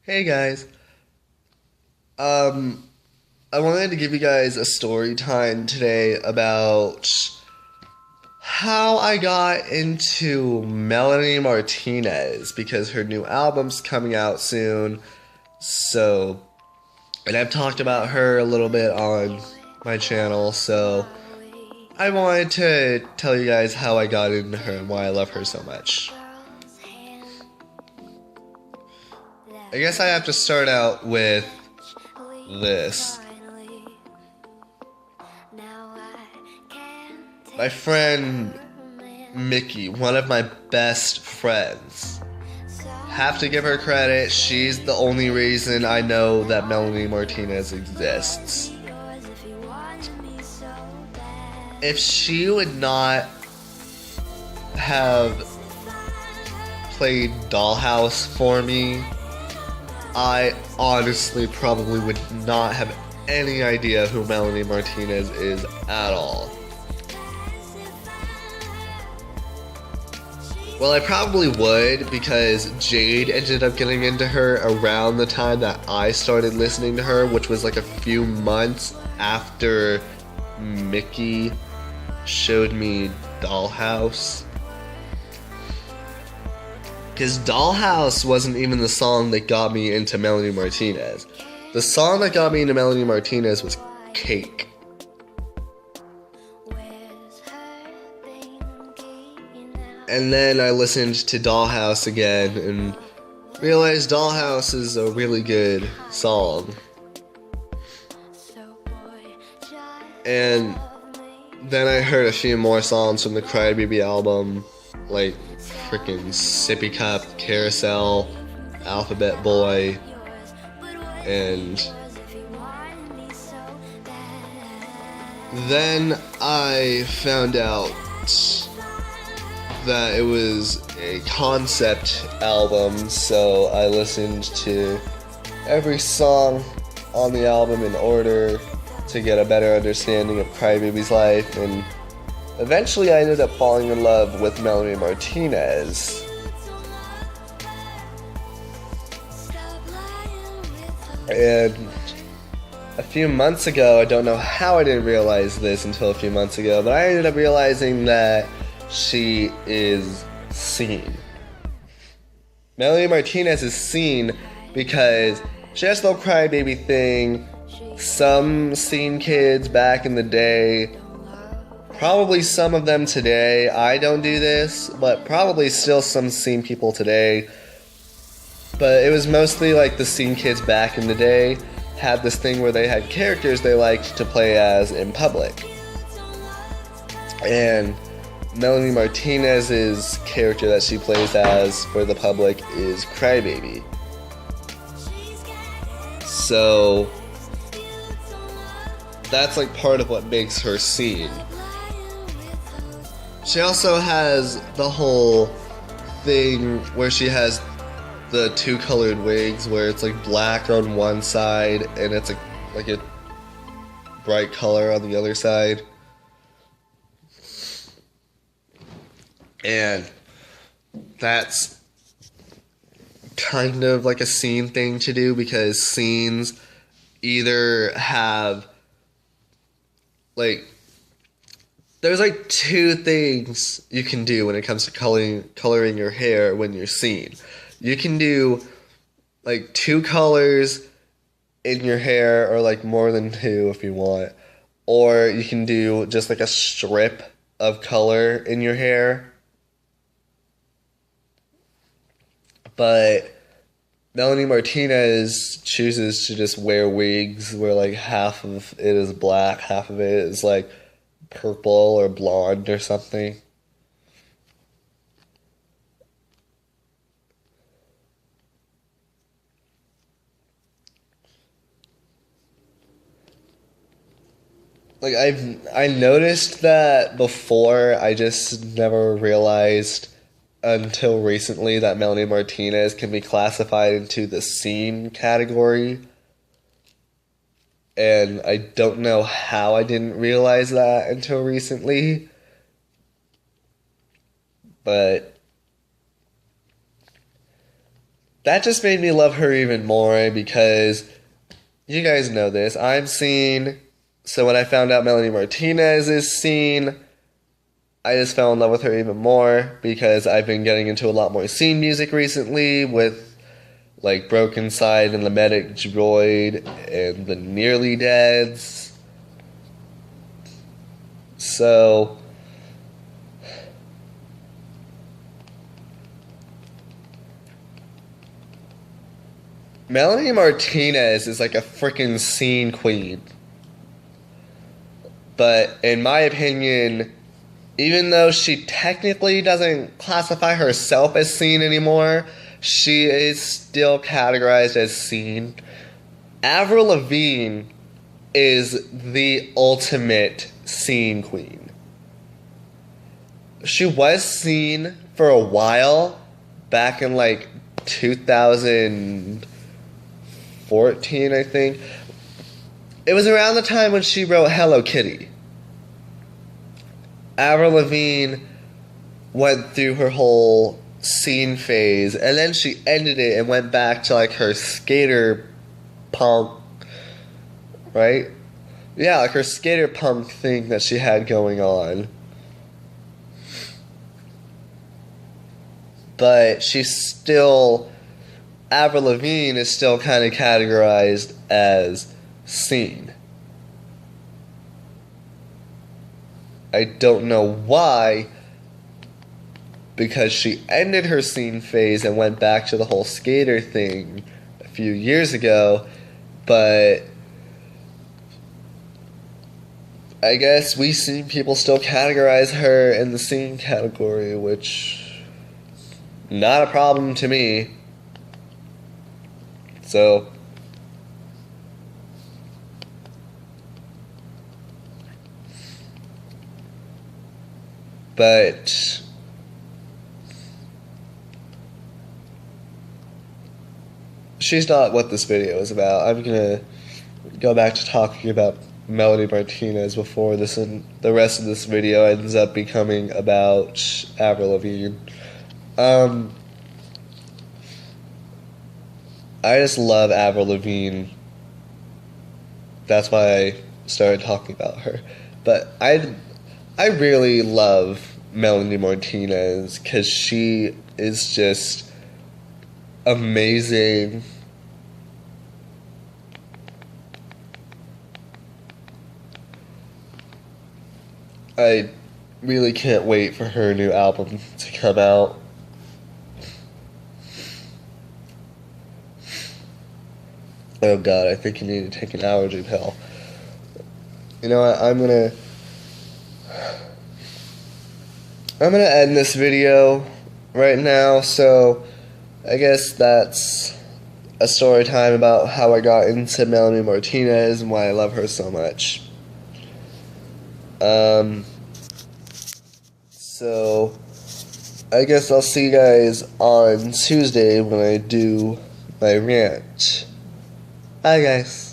Hey guys. Um, I wanted to give you guys a story time today about how I got into Melanie Martinez because her new album's coming out soon. So, and I've talked about her a little bit on my channel, so I wanted to tell you guys how I got into her and why I love her so much. I guess I have to start out with this. My friend Mickey, one of my best friends. Have to give her credit, she's the only reason I know that Melanie Martinez exists. If she would not have played Dollhouse for me, I honestly probably would not have any idea who Melanie Martinez is at all. Well, I probably would because Jade ended up getting into her around the time that I started listening to her, which was like a few months after Mickey showed me Dollhouse. Because Dollhouse wasn't even the song that got me into Melanie Martinez. The song that got me into Melanie Martinez was Cake. And then I listened to Dollhouse again and realized Dollhouse is a really good song. And then I heard a few more songs from the Crybaby album, like freaking Sippy Cup, Carousel, Alphabet Boy, and then I found out that it was a concept album, so I listened to every song on the album in order to get a better understanding of Crybaby's life, and eventually I ended up falling in love with Melanie Martinez. And a few months ago, I don't know how I didn't realize this until a few months ago, but I ended up realizing that she is seen. Melanie Martinez is seen because she has the whole crybaby thing. Some scene kids back in the day, probably some of them today, I don't do this, but probably still some scene people today. But it was mostly like the scene kids back in the day had this thing where they had characters they liked to play as in public. And Melanie Martinez's character that she plays as for the public is Crybaby. So that's like part of what makes her seen. She also has the whole thing where she has the two colored wigs where it's like black on one side and it's like a bright color on the other side. And that's kind of like a scene thing to do because scenes either have like there's like two things you can do when it comes to coloring your hair when you're seen. You can do like two colors in your hair or like more than two if you want. Or you can do just like a strip of color in your hair. But Melanie Martinez chooses to just wear wigs where like half of it is black, half of it is like purple or blonde or something. Like I noticed that before, I just never realized until recently that Melanie Martinez can be classified into the scene category. And I don't know how I didn't realize that until recently. But that just made me love her even more because you guys know this. I'm seen. So when I found out Melanie Martinez is seen, I just fell in love with her even more because I've been getting into a lot more scene music recently with like Broken Side and the Medic Droid and the Nearly Deads. So Melanie Martinez is like a freaking scene queen. But in my opinion, even though she technically doesn't classify herself as scene anymore, she is still categorized as scene. Avril Lavigne is the ultimate scene queen. She was seen for a while back in like 2014, I think. It was around the time when she wrote Hello Kitty. Avril Lavigne went through her whole scene phase, and then she ended it and went back to like her skater punk, right? Yeah, like her skater punk thing that she had going on. But she's still, Avril Lavigne is still kind of categorized as scene. I don't know why, because she ended her scene phase and went back to the whole skater thing a few years ago, but I guess we see people still categorize her in the scene category, which not a problem to me. So but she's not what this video is about. I'm gonna go back to talking about Melanie Martinez before this and the rest of this video ends up becoming about Avril Lavigne. I just love Avril Lavigne. That's why I started talking about her. But I really love Melanie Martinez because she is just amazing. I really can't wait for her new album to come out. Oh god, I think you need to take an allergy pill. You know what, I'm gonna end this video right now, so I guess that's a story time about how I got into Melanie Martinez and why I love her so much. So I guess I'll see you guys on Tuesday when I do my rant. Bye guys.